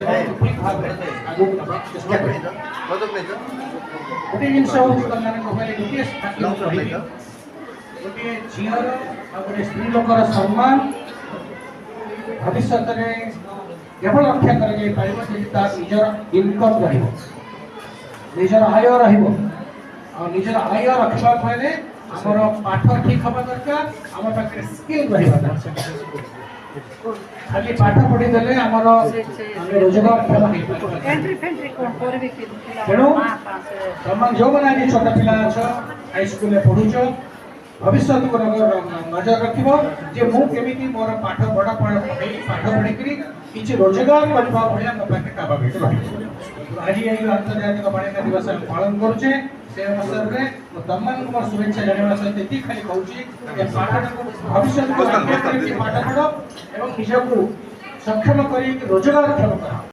ठीक भाव आगू चेष्टा कर गोटे जिन गोटे झीर गोटे स्त्री लोकर सम्मान भविष्य में केवल रक्षा कर निजर इनकम निजर आय निजर आय रखा फल आमर पाठ ठीक हवा दरकार आम पाखे स्किल रहा खाली पाठ पढ़ी देले आमर रोजगार तेणु तुम जो मैंने छोट पिला हाई स्कूल पढ़ुच भविष्य को नजर रख मुझे मोर पाठ बड़ा पाठ पढ़ी किसी रोजगार करने भाया मो पाखे कैपेबिलिटी रही आज ये अंतर्जातिक बालिका दिवस पालन करुचे से अवसर में तुम मोर शुभेच्छा जनावा सहित ये खाली कहूँ भविष्य को पाठ पढ़ और निजक सक्षम कर रोजगार क्षम कर।